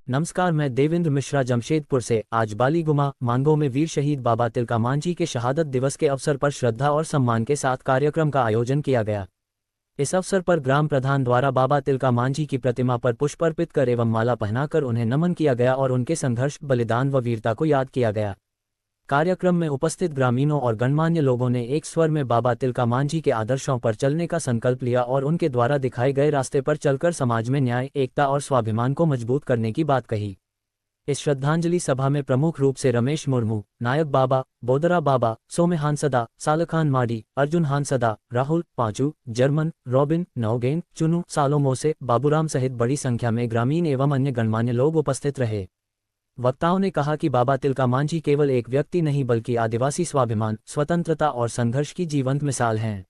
नमस्कार, मैं देवेंद्र मिश्रा जमशेदपुर से। आज बालीगुमा मांगो में वीर शहीद बाबा तिलका मांझी के शहादत दिवस के अवसर पर श्रद्धा और सम्मान के साथ कार्यक्रम का आयोजन किया गया। इस अवसर पर ग्राम प्रधान द्वारा बाबा तिलका मांझी की प्रतिमा पर पुष्प अर्पित कर एवं माला पहनाकर उन्हें नमन किया गया और उनके संघर्ष, बलिदान व वीरता को याद किया गया। कार्यक्रम में उपस्थित ग्रामीणों और गणमान्य लोगों ने एक स्वर में बाबा तिलका मांझी के आदर्शों पर चलने का संकल्प लिया और उनके द्वारा दिखाए गए रास्ते पर चलकर समाज में न्याय, एकता और स्वाभिमान को मजबूत करने की बात कही। इस श्रद्धांजलि सभा में प्रमुख रूप से रमेश मुर्मू, नायक बाबा, बोदरा बाबा, सोमे हांसदा, सालखान माडी, अर्जुन हांसदा, राहुल, पांचू, जर्मन, रॉबिन, नवगेन, चुनू, सालोमोसे, बाबूराम सहित बड़ी संख्या में ग्रामीण एवं अन्य गणमान्य लोग उपस्थित रहे। वक्ताओं ने कहा कि बाबा तिलका मांझी केवल एक व्यक्ति नहीं बल्कि आदिवासी स्वाभिमान, स्वतंत्रता और संघर्ष की जीवंत मिसाल हैं।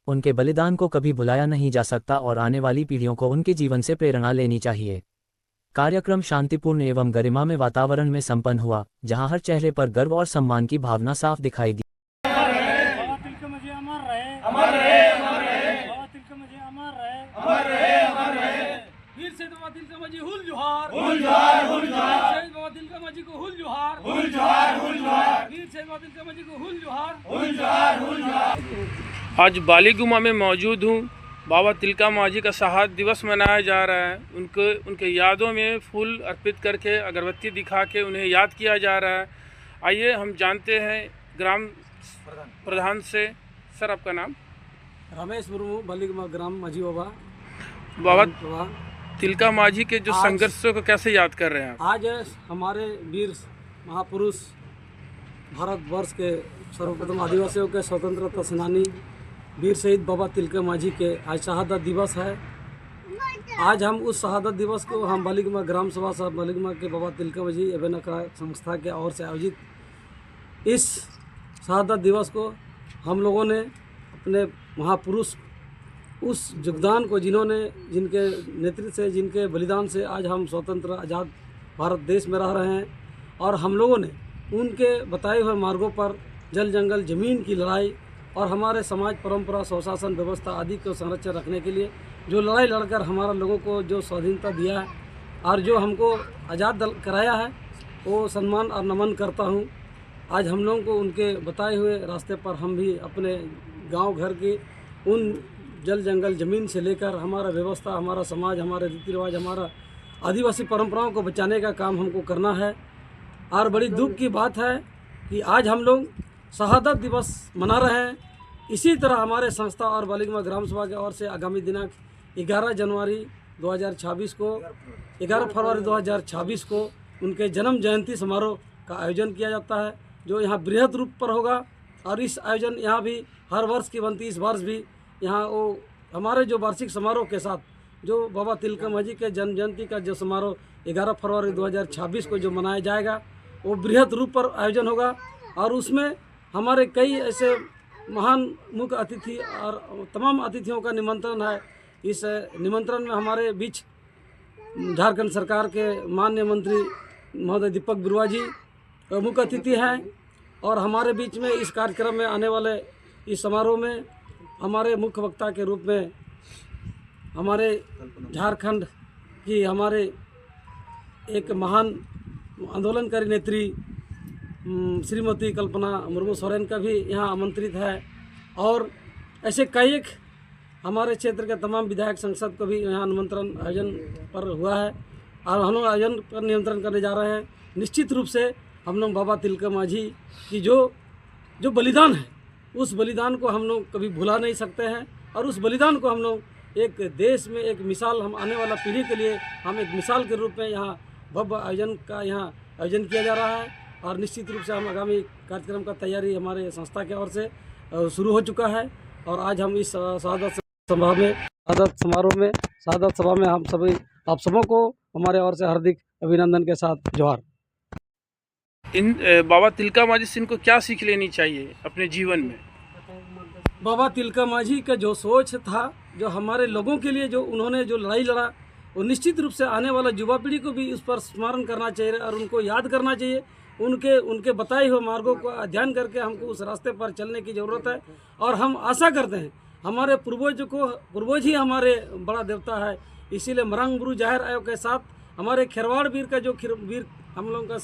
उनके बलिदान को कभी भुलाया नहीं जा सकता और आने वाली पीढ़ियों को उनके जीवन से प्रेरणा लेनी चाहिए। कार्यक्रम शांतिपूर्ण एवं गरिमामय वातावरण में संपन्न हुआ, जहां हर चेहरे पर गर्व और सम्मान की भावना साफ दिखाई दी। आज बालीगुमा में मौजूद हूँ। बाबा तिलका मांझी का शहादत दिवस मनाया जा रहा है। उनके यादों में फूल अर्पित करके, अगरबत्ती दिखा के उन्हें याद किया जा रहा है। आइए हम जानते हैं ग्राम प्रधान से। सर, आपका नाम? रमेश मुर्मू, बालीगुमा ग्राम मांझी बाबा। बाबा तिलका मांझी के जो संघर्षों को कैसे याद कर रहे हैं आप? आज हमारे वीर महापुरुष, भारतवर्ष के सर्वप्रथम आदिवासियों के स्वतंत्रता सेनानी वीर शहीद बाबा तिलका मांझी के आज शहादत दिवस है। आज हम उस शहादत दिवस को हम बालीगुमा ग्राम सभा साहब बालीगुमा के बाबा तिलका मांझी एवं संस्था के ओर से आयोजित इस शहादत दिवस को हम लोगों ने अपने महापुरुष उस योगदान को, जिनके नेतृत्व से, जिनके बलिदान से आज हम स्वतंत्र आज़ाद भारत देश में रह रहे हैं, और हम लोगों ने उनके बताए हुए मार्गों पर जल जंगल ज़मीन की लड़ाई और हमारे समाज, परंपरा, स्वशासन व्यवस्था आदि को संरक्षण रखने के लिए जो लड़ाई लड़कर हमारा लोगों को जो स्वाधीनता दिया है और जो हमको आज़ाद कराया है, वो सम्मान और नमन करता हूँ। आज हम लोगों को उनके बताए हुए रास्ते पर हम भी अपने गांव घर के उन जल जंगल ज़मीन से लेकर हमारा व्यवस्था, हमारा समाज, हमारे रीति रिवाज, हमारा आदिवासी परंपराओं को बचाने का काम हमको करना है। और बड़ी दुख की बात है कि आज हम लोग शहादत दिवस मना रहे हैं। इसी तरह हमारे संस्था और बालीगुमा ग्राम सभा की ओर से आगामी दिनांक 11 जनवरी 2026 को 11 फरवरी 2026 को उनके जन्म जयंती समारोह का आयोजन किया जाता है, जो यहाँ बृहद रूप पर होगा। और इस आयोजन यहाँ भी हर वर्ष की बनती, इस वर्ष भी यहाँ वो हमारे जो वार्षिक समारोह के साथ जो बाबा तिलका मांझी के जन्म जयंती का जो समारोह 11 फरवरी 2026 को जो मनाया जाएगा, वो बृहद रूप पर आयोजन होगा। और उसमें हमारे कई ऐसे महान मुख्य अतिथि और तमाम अतिथियों का निमंत्रण है। इस निमंत्रण में हमारे बीच झारखंड सरकार के माननीय मंत्री महोदय दीपक बिरुआ जी मुख्य अतिथि हैं, और हमारे बीच में इस कार्यक्रम में आने वाले इस समारोह में हमारे मुख्य वक्ता के रूप में हमारे झारखंड की हमारे एक महान आंदोलनकारी नेत्री श्रीमती कल्पना मुर्मू सोरेन का भी यहाँ आमंत्रित है, और ऐसे कई एक हमारे क्षेत्र के तमाम विधायक संसद को भी यहाँ निमंत्रण आयोजन पर हुआ है, और हम लोग आयोजन पर नियंत्रण करने जा रहे हैं। निश्चित रूप से हम लोग बाबा तिलका मांझी की जो बलिदान है, उस बलिदान को हम लोग कभी भुला नहीं सकते हैं, और उस बलिदान को हम लोग एक देश में एक मिसाल, हम आने वाला पीढ़ी के लिए हम एक मिसाल के रूप में यहाँ भव्य आयोजन का यहाँ आयोजन किया जा रहा है। और निश्चित रूप से हम आगामी कार्यक्रम का तैयारी हमारे संस्था की ओर से शुरू हो चुका है, और आज हम इस शहादत सभा में हम सभी आप सबों को हमारे ओर से हार्दिक अभिनंदन के साथ जोहार। इन बाबा तिलका मांझी से इनको क्या सीख लेनी चाहिए अपने जीवन में? बाबा तिलका मांझी का जो सोच था, जो हमारे लोगों के लिए जो उन्होंने जो लड़ाई लड़ा, वो निश्चित रूप से आने वाला युवा पीढ़ी को भी उस पर स्मरण करना चाहिए और उनको याद करना चाहिए। उनके बताए हुए मार्गों को अध्ययन करके हमको उस रास्ते पर चलने की ज़रूरत है। और हम आशा करते हैं, हमारे पूर्वज ही हमारे बड़ा देवता है, इसीलिए मरंग बुरु जाहिर आयोग के साथ हमारे खेरवाड़ वीर का जो वीर हम लोगों का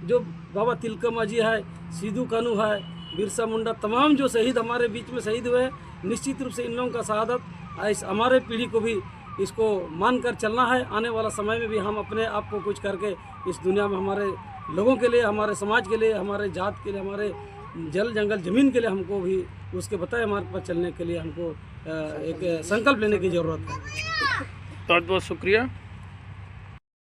जो बाबा तिलका मांझी है, सिद्धू कानू है, बिरसा मुंडा, तमाम जो शहीद हमारे बीच में शहीद हुए, निश्चित रूप से इन लोगों का शहादत इस हमारे पीढ़ी को भी इसको मान कर चलना है। आने वाला समय में भी हम अपने आप को कुछ करके इस दुनिया में हमारे लोगों के लिए, हमारे समाज के लिए, हमारे जात के लिए, हमारे जल जंगल ज़मीन के लिए हमको भी उसके बताए मार्ग पर चलने के लिए हमको एक संकल्प लेने की ज़रूरत है। बहुत बहुत शुक्रिया।